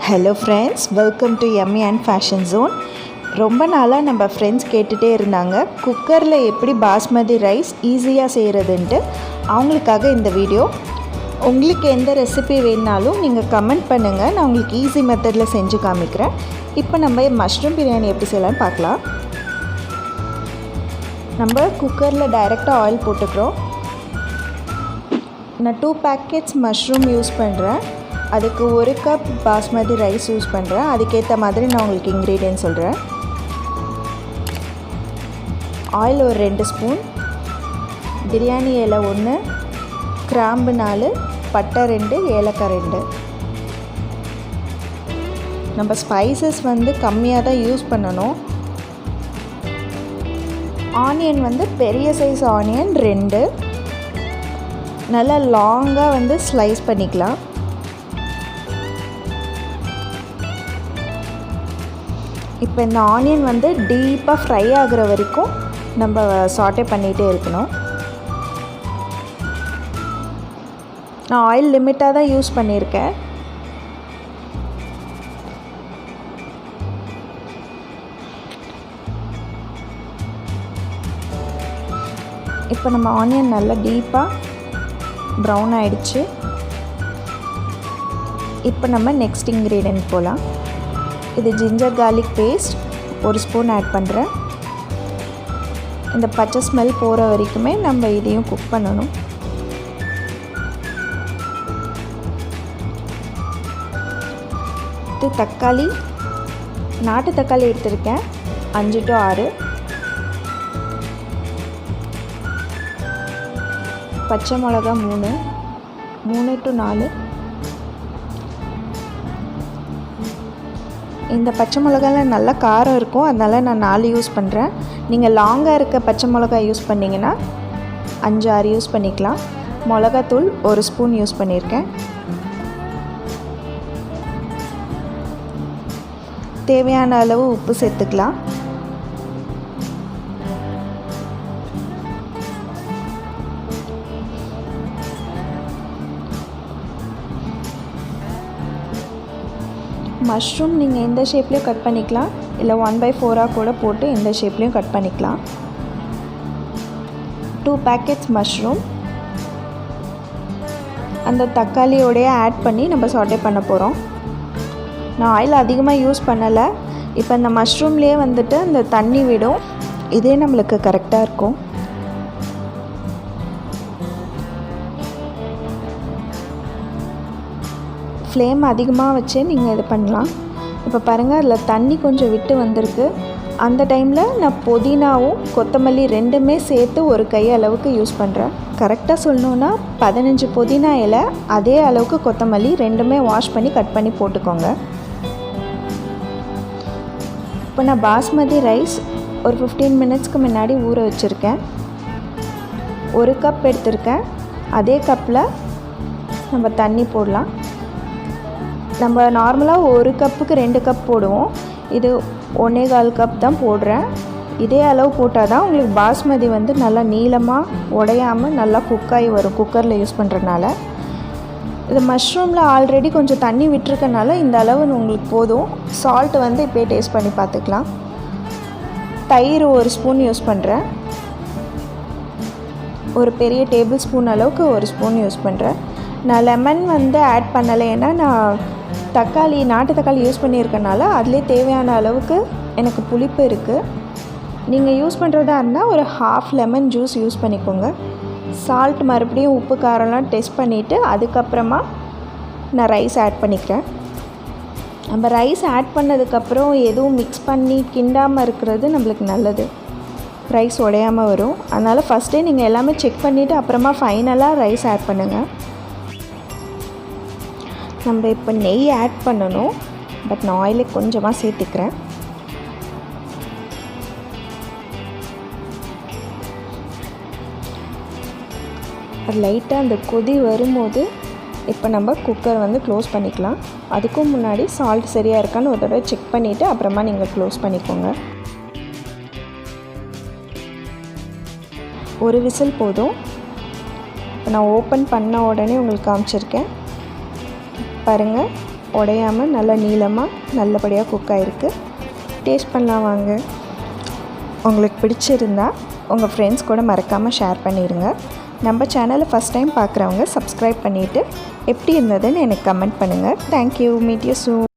Hello friends, welcome to Emmy and fashion zone. ரொம்ப நாளாக நம்ம ஃப்ரெண்ட்ஸ் கேட்டுகிட்டே இருந்தாங்க குக்கரில் எப்படி பாஸ்மதி ரைஸ் ஈஸியாக செய்கிறதுன்ட்டு. அவங்களுக்காக இந்த வீடியோ. உங்களுக்கு எந்த ரெசிபி வேணுனாலும் நீங்கள் கமெண்ட் பண்ணுங்கள், நான் உங்களுக்கு ஈஸி மெத்தடில் செஞ்சு காமிக்கிறேன். இப்போ நம்ம மஷ்ரூம் பிரியாணி எப்படி செய்யலாம்னு பார்க்கலாம். நம்ம குக்கரில் டைரெக்டாக ஆயில் போட்டுக்கிறோம். நான் 2 பேக்கெட்ஸ் மஷ்ரூம் யூஸ் பண்ணுறேன். அதுக்கு 1 கப் பாஸ்மதி ரைஸ் யூஸ் பண்ணுறேன். அதுக்கேற்ற மாதிரி நான் உங்களுக்கு இன்க்ரீடியன்ட் சொல்கிறேன். ஆயில் ஒரு 2 ஸ்பூன், பிரியாணி இலை 1, கிராம்பு 4, பட்டை 2, ஏலக்காய் 2. நம்ம ஸ்பைசஸ் கம்மியாக தான் யூஸ் பண்ணணும். ஆனியன் பெரிய சைஸ் ஆனியன் 2 நல்லா லாங்காக ஸ்லைஸ் பண்ணிக்கலாம். இப்போ இந்த ஆனியன் டீப்பாக ஃப்ரை ஆகிற வரைக்கும் நம்ம சாட்டே பண்ணிகிட்டே இருக்கணும். நான் ஆயில் லிமிட்டாக தான் யூஸ் பண்ணியிருக்கேன். இப்போ நம்ம ஆனியன் நல்லா டீப்பாக ப்ரௌன் ஆகிடுச்சு. இப்போ நம்ம நெக்ஸ்ட் இன்க்ரீடியன்ட் போகலாம். இது ginger garlic paste 1 spoon add பண்ணுறேன். இந்த பச்சை ஸ்மெல் போகிற வரைக்குமே நம்ம இதையும் குக் பண்ணணும். இது தக்காளி, நாட்டு தக்காளி எடுத்திருக்கேன் 5 to 6. பச்சை மிளகா 3 to 4. இந்த பச்சை மிளகாவில் நல்லா காரம் இருக்கும், அதனால் நான் 4 யூஸ் பண்ணுறேன். நீங்கள் லாங்காக இருக்க பச்சை மிளகாய் யூஸ் பண்ணிங்கன்னா 5-6 யூஸ் பண்ணிக்கலாம். மிளகாத்தூள் 1 ஸ்பூன் யூஸ் பண்ணியிருக்கேன். தேவையான அளவு உப்பு சேர்த்துக்கலாம். மஷ்ரூம் நீங்கள் எந்த ஷேப்லேயும் கட் பண்ணிக்கலாம், இல்லை 1/4 கூட போட்டு எந்த ஷேப்லேயும் கட் பண்ணிக்கலாம். 2 பேக்கெட்ஸ் மஷ்ரூம் அந்த தக்காளியோடையே ஆட் பண்ணி நம்ம சாட்டே பண்ண போகிறோம். நான் ஆயில் அதிகமாக யூஸ் பண்ணலை. இப்போ இந்த மஷ்ரூம்லேயே அந்த தண்ணி விடும், இதே நம்மளுக்கு கரெக்டாக இருக்கும். ஃப்ளேம் அதிகமாக வச்சு நீங்கள் இது பண்ணலாம். இப்போ பாருங்கள், அதில் தண்ணி கொஞ்சம் விட்டு வந்திருக்கு. அந்த டைமில் நான் புதினாவும் கொத்தமல்லி 2மே சேர்த்து 1 கை அளவுக்கு யூஸ் பண்ணுறேன். கரெக்டாக சொல்லணுன்னா 15 புதினா இலை, அதே அளவுக்கு கொத்தமல்லி 2மே வாஷ் பண்ணி கட் பண்ணி போட்டுக்கோங்க. இப்போ நான் பாஸ்மதி ரைஸ் ஒரு 15 மினிட்ஸ்க்கு முன்னாடி ஊற வச்சுருக்கேன். 1 கப் எடுத்திருக்கேன். அதே கப்பில் நம்ம தண்ணி போடலாம். நம்ம நார்மலாக 1 கப்புக்கு 2 கப் போடுவோம். இது 1.25 கப் தான் போடுறேன். இதே அளவு போட்டால் தான் உங்களுக்கு பாஸ்மதி நல்லா நீளமாக உடையாமல் நல்லா குக்காகி வரும் குக்கரில் யூஸ் பண்ணுறதுனால. இது மஷ்ரூமில் ஆல்ரெடி கொஞ்சம் தண்ணி விட்டுருக்கனால இந்த அளவு உங்களுக்கு போதும். சால்ட்டு இப்போயே டேஸ்ட் பண்ணி பார்த்துக்கலாம். தயிர் 1 ஸ்பூன் யூஸ் பண்ணுறேன். ஒரு பெரிய டேபிள் ஸ்பூன் அளவுக்கு 1 ஸ்பூன் யூஸ் பண்ணுறேன். நான் லெமன் ஆட் பண்ணலை, ஏன்னா நான் நாட்டு தக்காளி யூஸ் பண்ணியிருக்கனால அதிலே தேவையான அளவுக்கு எனக்கு புளிப்பு இருக்குது. நீங்கள் யூஸ் பண்ணுறதா இருந்தால் ஒரு 1/2 லெமன் ஜூஸ் யூஸ் பண்ணிக்கோங்க. சால்ட் மறுபடியும் உப்பு காரம்லாம் டெஸ்ட் பண்ணிவிட்டு அதுக்கப்புறமா நான் ரைஸ் ஆட் பண்ணிக்கிறேன். நம்ம ரைஸ் ஆட் பண்ணதுக்கப்புறம் எதுவும் மிக்ஸ் பண்ணி கிண்டாமல் இருக்கிறது நம்மளுக்கு நல்லது. ரைஸ் உடையாமல் வரும். அதனால் ஃபஸ்ட்டே நீங்கள் எல்லாமே செக் பண்ணிவிட்டு அப்புறமா ஃபைனலாக ரைஸ் ஆட் பண்ணுங்கள். நம்ம இப்போ நெய் ஆட் பண்ணணும், பட் நான் ஆயிலே கொஞ்சமாக சேர்த்துக்கிறேன். லைட்டாக அந்த கொதி வரும்போது இப்போ நம்ம குக்கர் க்ளோஸ் பண்ணிக்கலாம். அதுக்கும் முன்னாடி சால்ட் சரியாக இருக்கான்னு ஒரு தடவை செக் பண்ணிவிட்டு அப்புறமா நீங்கள் க்ளோஸ் பண்ணிக்கோங்க. 1 விசில் போதும். இப்போ நான் ஓப்பன் பண்ண உடனே உங்களுக்கு காமிச்சிருக்கேன் பாருங்கள். உடையாமல் நல்லா நீளமாக நல்லபடியாக குக் ஆகிருக்கு. டேஸ்ட் பண்ணலாம் வாங்க. உங்களுக்கு பிடிச்சிருந்தா உங்கள் ஃப்ரெண்ட்ஸ் கூட மறக்காமல் ஷேர் பண்ணிடுங்க. நம்ம சேனலை ஃபஸ்ட் டைம் பார்க்குறவங்க சப்ஸ்கிரைப் பண்ணிவிட்டு எப்படி இருந்ததுன்னு எனக்கு கமெண்ட் பண்ணுங்கள். தேங்க்யூ. Meet you soon.